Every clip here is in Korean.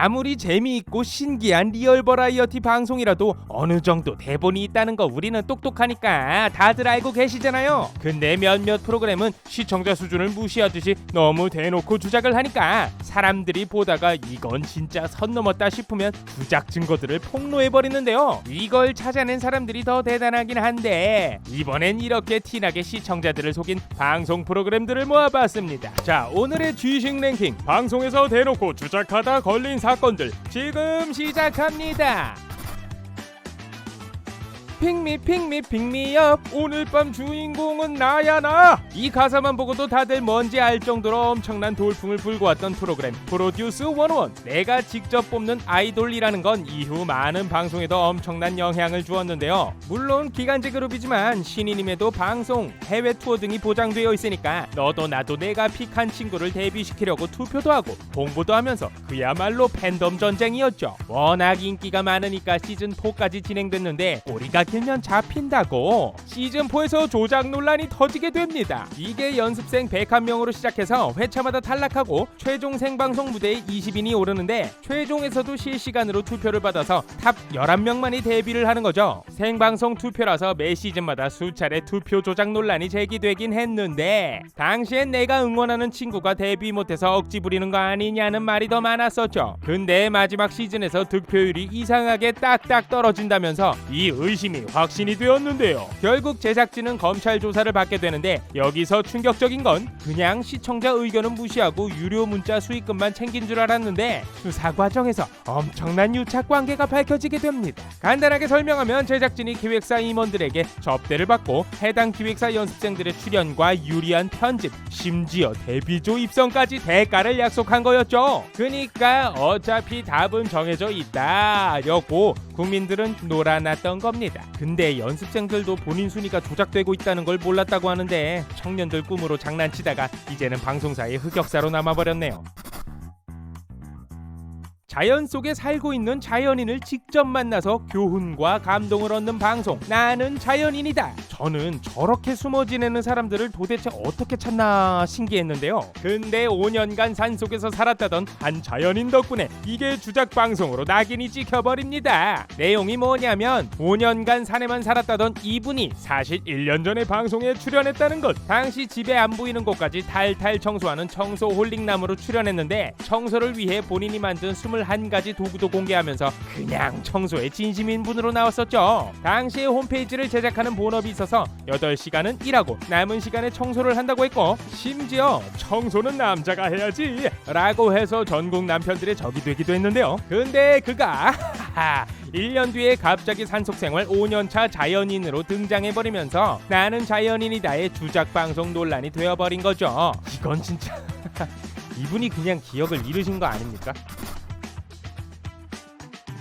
아무리 재미있고 신기한 리얼 버라이어티 방송이라도 어느 정도 대본이 있다는 거 우리는 똑똑하니까 다들 알고 계시잖아요. 근데 몇몇 프로그램은 시청자 수준을 무시하듯이 너무 대놓고 주작을 하니까 사람들이 보다가 이건 진짜 선 넘었다 싶으면 주작 증거들을 폭로해버리는데요. 이걸 찾아낸 사람들이 더 대단하긴 한데 이번엔 이렇게 티나게 시청자들을 속인 방송 프로그램들을 모아봤습니다. 자, 오늘의 G식 랭킹, 방송에서 대놓고 주작하다 걸린 사건들 지금 시작합니다. 핑미 핑미 핑미업, 오늘 밤 주인공은 나야 나. 이 가사만 보고도 다들 뭔지 알 정도로 엄청난 돌풍을 불고 왔던 프로그램 프로듀스 101. 내가 직접 뽑는 아이돌이라는 건 이후 많은 방송에도 엄청난 영향을 주었는데요. 물론 기간제 그룹이지만 신인임에도 방송, 해외 투어 등이 보장되어 있으니까 너도 나도 내가 픽한 친구를 데뷔시키려고 투표도 하고 홍보도 하면서 그야말로 팬덤 전쟁이었죠. 워낙 인기가 많으니까 시즌4까지 진행됐는데 꼬리가 길면 잡힌다고 시즌4에서 조작 논란이 터지게 됩니다. 이게 연습생 101명으로 시작해서 회차마다 탈락하고 최종 생방송 무대에 20인이 오르는데 최종에서도 실시간으로 투표를 받아서 탑 11명만이 데뷔를 하는 거죠. 생방송 투표라서 매 시즌마다 수차례 투표 조작 논란이 제기되긴 했는데 당시엔 내가 응원하는 친구가 데뷔 못해서 억지 부리는 거 아니냐는 말이 더 많았었죠. 근데 마지막 시즌에서 득표율이 이상하게 딱딱 떨어진다면서 이 의심이 확신이 되었는데요. 결국 제작진은 검찰 조사를 받게 되는데 여기서 충격적인 건 그냥 시청자 의견은 무시하고 유료 문자 수익금만 챙긴 줄 알았는데 수사 과정에서 엄청난 유착 관계가 밝혀지게 됩니다. 간단하게 설명하면 제작진이 기획사 임원들에게 접대를 받고 해당 기획사 연습생들의 출연과 유리한 편집, 심지어 데뷔조 입성까지 대가를 약속한 거였죠. 그니까 어차피 답은 정해져 있다였고 국민들은 놀아났던 겁니다. 근데 연습생들도 본인 순위가 조작되고 있다는 걸 몰랐다고 하는데 청년들 꿈으로 장난치다가 이제는 방송사의 흑역사로 남아버렸네요. 자연 속에 살고 있는 자연인을 직접 만나서 교훈과 감동을 얻는 방송, 나는 자연인이다. 저는 저렇게 숨어 지내는 사람들을 도대체 어떻게 찾나 신기했는데요. 근데 5년간 산속에서 살았다던 한 자연인 덕분에 이게 주작 방송으로 낙인이 찍혀버립니다. 내용이 뭐냐면 5년간 산에만 살았다던 이분이 사실 1년 전에 방송에 출연했다는 것. 당시 집에 안 보이는 곳까지 탈탈 청소하는 청소 홀릭남으로 출연했는데 청소를 위해 본인이 만든 21가지 도구도 공개하면서 그냥 청소에 진심인 분으로 나왔었죠. 당시에 홈페이지를 제작하는 본업이 있어서 8시간은 일하고 남은 시간에 청소를 한다고 했고 심지어 청소는 남자가 해야지 라고 해서 전국 남편들의 적이 되기도 했는데요. 근데 그가 1년 뒤에 갑자기 산속생활 5년차 자연인으로 등장해버리면서 나는 자연인이다의 주작방송 논란이 되어버린 거죠. 이건 진짜 이분이 그냥 기억을 잃으신 거 아닙니까?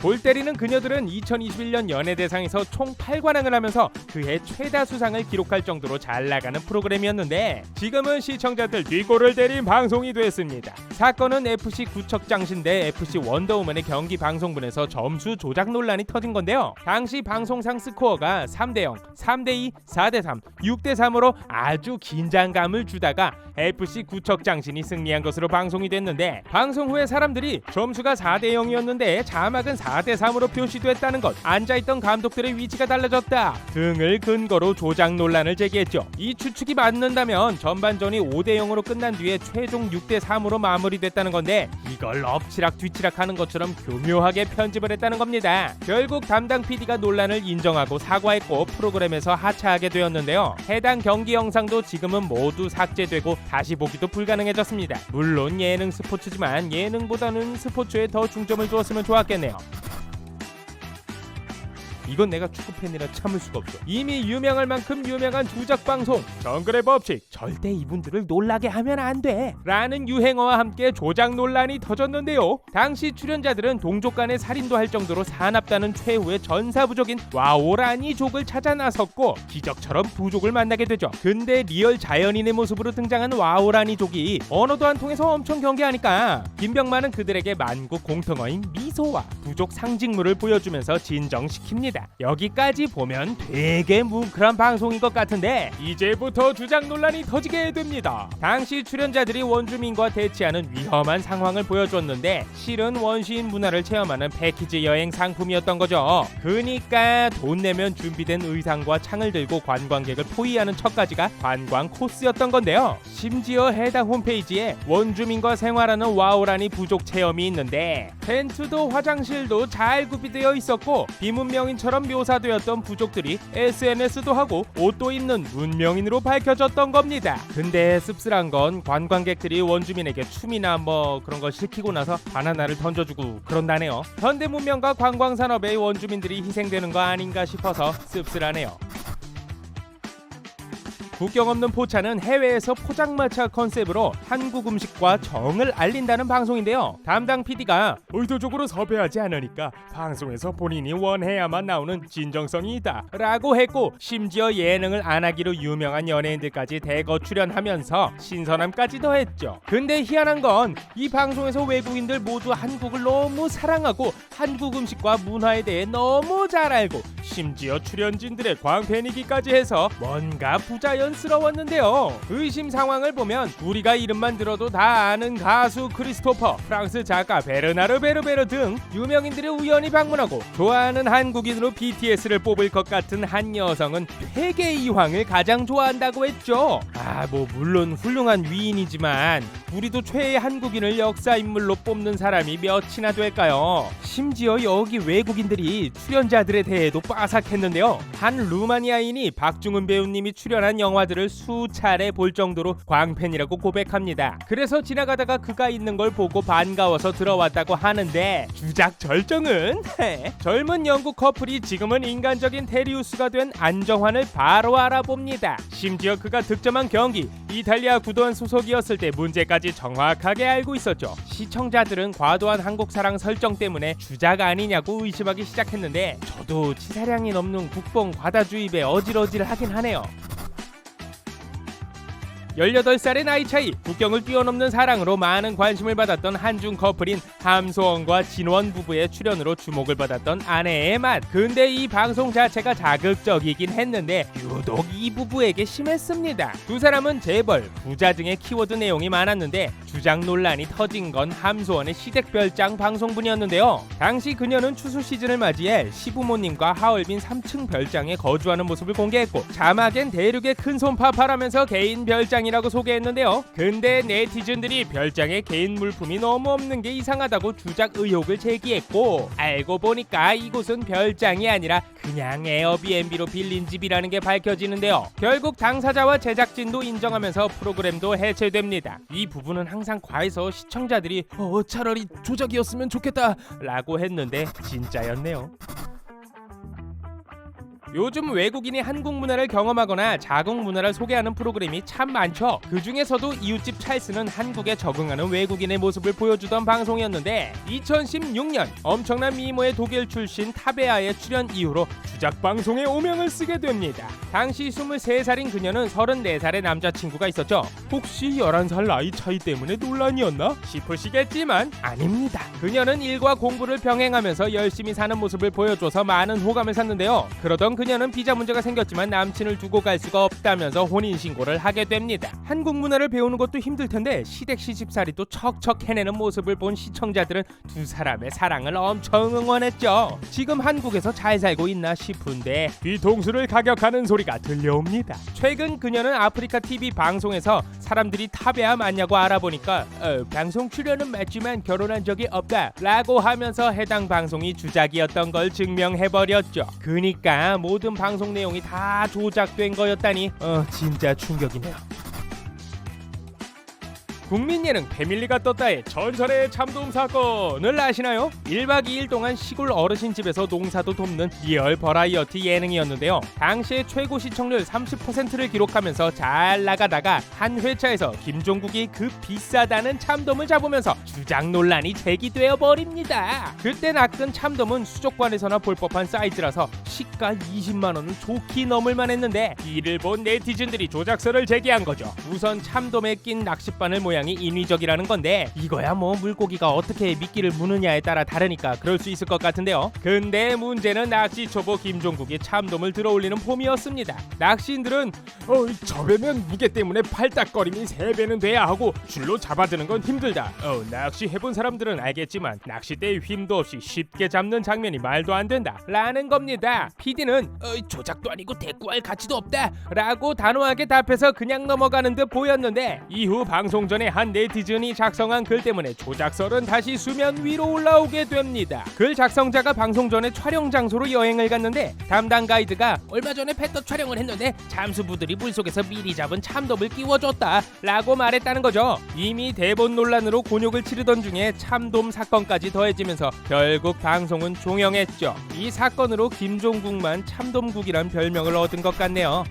골 때리는 그녀들은 2021년 연예대상에서 총 8관왕을 하면서 그해 최다 수상을 기록할 정도로 잘 나가는 프로그램이었는데 지금은 시청자들 뒷골을 때린 방송이 됐습니다. 사건은 FC 구척장신 대 FC 원더우먼의 경기 방송분에서 점수 조작 논란이 터진 건데요. 당시 방송상 스코어가 3대0, 3대2, 4대3, 6대3으로 아주 긴장감을 주다가 FC 구척장신이 승리한 것으로 방송이 됐는데 방송 후에 사람들이 점수가 4대0이었는데 자막은 4대3으로 표시됐다는 것, 앉아있던 감독들의 위치가 달라졌다 등을 근거로 조작 논란을 제기했죠. 이 추측이 맞는다면 전반전이 5대0으로 끝난 뒤에 최종 6대3으로 마무리됐다는 건데 이걸 엎치락 뒤치락 하는 것처럼 교묘하게 편집을 했다는 겁니다. 결국 담당 PD가 논란을 인정하고 사과했고 프로그램에서 하차하게 되었는데요. 해당 경기 영상도 지금은 모두 삭제되고 다시 보기도 불가능해졌습니다. 물론 예능 스포츠지만 예능보다는 스포츠에 더 중점을 두었으면 좋았겠네요. 이건 내가 축구팬이라 참을 수가 없어. 이미 유명할 만큼 유명한 주작방송 정글의 법칙, 절대 이분들을 놀라게 하면 안 돼 라는 유행어와 함께 조작 논란이 터졌는데요. 당시 출연자들은 동족 간의 살인도 할 정도로 사납다는 최후의 전사부족인 와오라니족을 찾아 나섰고 기적처럼 부족을 만나게 되죠. 근데 리얼 자연인의 모습으로 등장한 와오라니족이 언어도 안 통해서 엄청 경계하니까 김병만은 그들에게 만국 공통어인 미소와 부족 상징물을 보여주면서 진정시킵니다. 겁니다. 여기까지 보면 되게 뭉클한 방송인 것 같은데 이제부터 주작 논란이 터지게 됩니다. 당시 출연자들이 원주민과 대치하는 위험한 상황을 보여줬는데 실은 원시인 문화를 체험하는 패키지 여행 상품이었던 거죠. 그니까 돈 내면 준비된 의상과 창을 들고 관광객을 포위하는 척까지가 관광 코스였던 건데요. 심지어 해당 홈페이지에 원주민과 생활하는 와우라니 부족 체험이 있는데 텐트도 화장실도 잘 구비되어 있었고 비문명인처럼 묘사되었던 부족들이 SNS도 하고 옷도 입는 문명인으로 밝혀졌던 겁니다. 근데 씁쓸한 건 관광객들이 원주민에게 춤이나 뭐 그런 거 시키고 나서 바나나를 던져주고 그런다네요. 현대 문명과 관광산업의 원주민들이 희생되는 거 아닌가 싶어서 씁쓸하네요. 국경 없는 포차는 해외에서 포장마차 컨셉으로 한국 음식과 정을 알린다는 방송인데요. 담당 PD가 의도적으로 섭외하지 않으니까 방송에서 본인이 원해야만 나오는 진정성이 있다 라고 했고 심지어 예능을 안 하기로 유명한 연예인들까지 대거 출연하면서 신선함까지 더했죠. 근데 희한한 건 이 방송에서 외국인들 모두 한국을 너무 사랑하고 한국 음식과 문화에 대해 너무 잘 알고 심지어 출연진들의 광팬이기까지 해서 뭔가 부자연스러웠는데요. 의심 상황을 보면 우리가 이름만 들어도 다 아는 가수 크리스토퍼, 프랑스 작가 베르나르 베르베르 등 유명인들을 우연히 방문하고 좋아하는 한국인으로 BTS를 뽑을 것 같은 한 여성은 회계 이황을 가장 좋아한다고 했죠. 물론 훌륭한 위인이지만 우리도 최애 한국인을 역사 인물로 뽑는 사람이 몇이나 될까요? 심지어 여기 외국인들이 출연자들에 대해도 빠삭했는데요. 한 루마니아인이 박중훈 배우님이 출연한 영화들을 수차례 볼 정도로 광팬이라고 고백합니다. 그래서 지나가다가 그가 있는 걸 보고 반가워서 들어왔다고 하는데 주작 절정은 젊은 영국 커플이 지금은 인간적인 테리우스가 된 안정환을 바로 알아봅니다. 심지어 그가 득점한 경기 이탈리아 구단 소속이었을 때 문제까지 정확하게 알고 있었죠. 시청자들은 과도한 한국 사랑 설정 때문에 주작 아니냐고 의심하기 시작했는데 저도 치사량이 넘는 국뽕 과다주입에 어질어질하긴 하네요. 18살의 나이 차이, 국경을 뛰어넘는 사랑으로 많은 관심을 받았던 한중 커플인 함소원과 진원 부부의 출연으로 주목을 받았던 아내의 맛. 근데 이 방송 자체가 자극적이긴 했는데 유독 이 부부에게 심했습니다. 두 사람은 재벌, 부자 등의 키워드 내용이 많았는데 주작 논란이 터진 건 함소원의 시댁별장 방송분이었는데요. 당시 그녀는 추수 시즌을 맞이해 시부모님과 하얼빈 3층 별장에 거주하는 모습을 공개했고 자막엔 대륙의 큰손 파파라면서 개인 별장이 라고 소개했는데요. 근데 네티즌들이 별장에 개인 물품이 너무 없는 게 이상하다고 주작 의혹을 제기했고 알고 보니까 이곳은 별장이 아니라 그냥 에어비앤비로 빌린 집이라는 게 밝혀지는데요. 결국 당사자와 제작진도 인정하면서 프로그램도 해체됩니다. 이 부분은 항상 과해서 시청자들이 차라리 조작이었으면 좋겠다 라고 했는데 진짜였네요. 요즘 외국인이 한국 문화를 경험하거나 자국 문화를 소개하는 프로그램이 참 많죠. 그 중에서도 이웃집 찰스는 한국에 적응하는 외국인의 모습을 보여주던 방송이었는데 2016년 엄청난 미모의 독일 출신 타베아의 출연 이후로 주작 방송에 오명을 쓰게 됩니다. 당시 23살인 그녀는 34살의 남자친구가 있었죠. 혹시 11살 나이 차이 때문에 논란이었나 싶으시겠지만 아닙니다. 그녀는 일과 공부를 병행하면서 열심히 사는 모습을 보여줘서 많은 호감을 샀는데요. 그러던 그녀는 비자 문제가 생겼지만 남친을 두고 갈 수가 없다면서 혼인신고를 하게 됩니다. 한국 문화를 배우는 것도 힘들 텐데 시댁 시집살이도 척척 해내는 모습을 본 시청자들은 두 사람의 사랑을 엄청 응원했죠. 지금 한국에서 잘 살고 있나 싶은데 뒤통수를 가격하는 소리가 들려옵니다. 최근 그녀는 아프리카 TV 방송에서 사람들이 타베아 맞냐고 알아보니까 방송 출연은 맞지만 결혼한 적이 없다 라고 하면서 해당 방송이 주작이었던 걸 증명해버렸죠. 그니까 모든 방송 내용이 다 조작된 거였다니 진짜 충격이네요. 국민 예능 패밀리가 떴다의 전설의 참돔 사건을 아시나요? 1박 2일 동안 시골 어르신 집에서 농사도 돕는 리얼 버라이어티 예능이었는데요. 당시에 최고 시청률 30%를 기록하면서 잘 나가다가 한 회차에서 김종국이 그 비싸다는 참돔을 잡으면서 주작 논란이 제기되어 버립니다. 그때 낚은 참돔은 수족관에서나 볼 법한 사이즈라서 시가 20만 원은 좋게 넘을만 했는데 이를 본 네티즌들이 조작설을 제기한 거죠. 우선 참돔에 낀 낚싯바늘 모양 모양이 인위적이라는 건데 이거야 뭐 물고기가 어떻게 미끼를 무느냐에 따라 다르니까 그럴 수 있을 것 같은데요. 근데 문제는 낚시 초보 김종국이 참돔을 들어올리는 폼이었습니다. 낚시인들은 접으면 무게 때문에 팔딱거림이 3배는 돼야 하고 줄로 잡아드는 건 힘들다. 낚시 해본 사람들은 알겠지만 낚싯대에 힘도 없이 쉽게 잡는 장면이 말도 안 된다 라는 겁니다. PD는 조작도 아니고 대꾸할 가치도 없다 라고 단호하게 답해서 그냥 넘어가는 듯 보였는데 이후 방송 전에 한 네티즌이 작성한 글 때문에 조작설은 다시 수면 위로 올라오게 됩니다. 글 작성자가 방송 전에 촬영 장소로 여행을 갔는데 담당 가이드가 얼마 전에 패터 촬영을 했는데 잠수부들이 물속에서 미리 잡은 참돔을 끼워줬다 라고 말했다는 거죠. 이미 대본 논란으로 곤욕을 치르던 중에 참돔 사건까지 더해지면서 결국 방송은 종영했죠. 이 사건으로 김종국만 참돔국이란 별명을 얻은 것 같네요.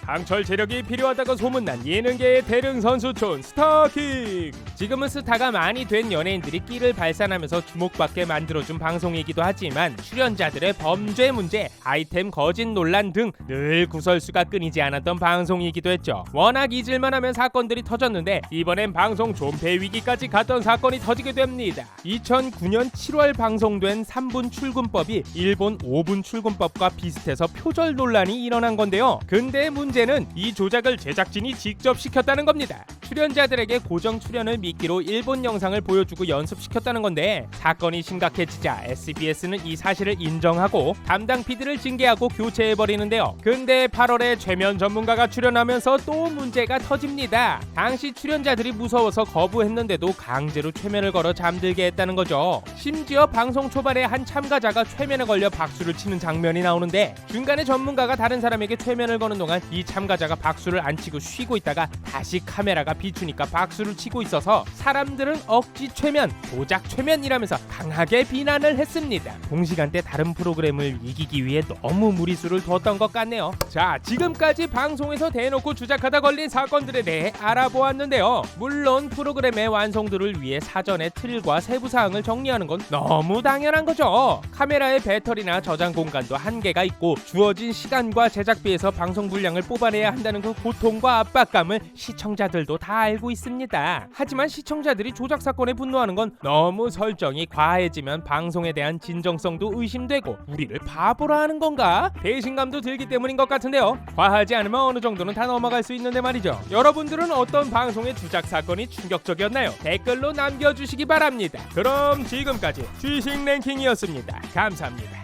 강철 재력이 필요하다고 소문난 예능계의 대릉 선수촌 스타킹. 지금은 스타가 많이 된 연예인들이 끼를 발산하면서 주목받게 만들어준 방송이기도 하지만 출연자들의 범죄 문제, 아이템 거짓 논란 등 늘 구설수가 끊이지 않았던 방송이기도 했죠. 워낙 잊을만하면 사건들이 터졌는데 이번엔 방송 존폐 위기까지 갔던 사건이 터지게 됩니다. 2009년 7월 방송된 3분 출근법이 일본 5분 출근법과 비슷해서 표절 논란이 일어난 건데요. 근데 문제는 이 조작을 제작진이 직접 시켰다는 겁니다. 출연자들에게 고정 출연을 미끼로 일본 영상을 보여주고 연습시켰다는 건데 사건이 심각해지자 SBS는 이 사실을 인정하고 담당 PD를 징계하고 교체해버리는데요. 근데 8월에 최면 전문가가 출연하면서 또 문제가 터집니다. 당시 출연자들이 무서워서 거부했는데도 강제로 최면을 걸어 잠들게 했다는 거죠. 심지어 방송 초반에 한 참가자가 최면에 걸려 박수를 치는 장면이 나오는데 중간에 전문가가 다른 사람에게 최면을 거는 동안 이 참가자가 박수를 안 치고 쉬고 있다가 다시 카메라가 비추니까 박수를 치고 있어서 사람들은 억지 최면, 조작 최면이라면서 강하게 비난을 했습니다. 동시간대 다른 프로그램을 이기기 위해 너무 무리수를 뒀던 것 같네요. 자, 지금까지 방송에서 대놓고 주작하다 걸린 사건들에 대해 알아보았는데요. 물론 프로그램의 완성도를 위해 사전에 틀과 세부사항을 정리하는 건 너무 당연한 거죠. 카메라의 배터리나 저장 공간도 한계가 있고 주어진 시간과 제작비에서 방송 분량을 뽑아내야 한다는 그 고통과 압박감을 시청자들도 다 알고 있습니다. 하지만 시청자들이 조작 사건에 분노하는 건 너무 설정이 과해지면 방송에 대한 진정성도 의심되고 우리를 바보라 하는 건가? 배신감도 들기 때문인 것 같은데요. 과하지 않으면 어느 정도는 다 넘어갈 수 있는데 말이죠. 여러분들은 어떤 방송의 조작 사건이 충격적이었나요? 댓글로 남겨주시기 바랍니다. 그럼 지금까지 취식 랭킹이었습니다. 감사합니다.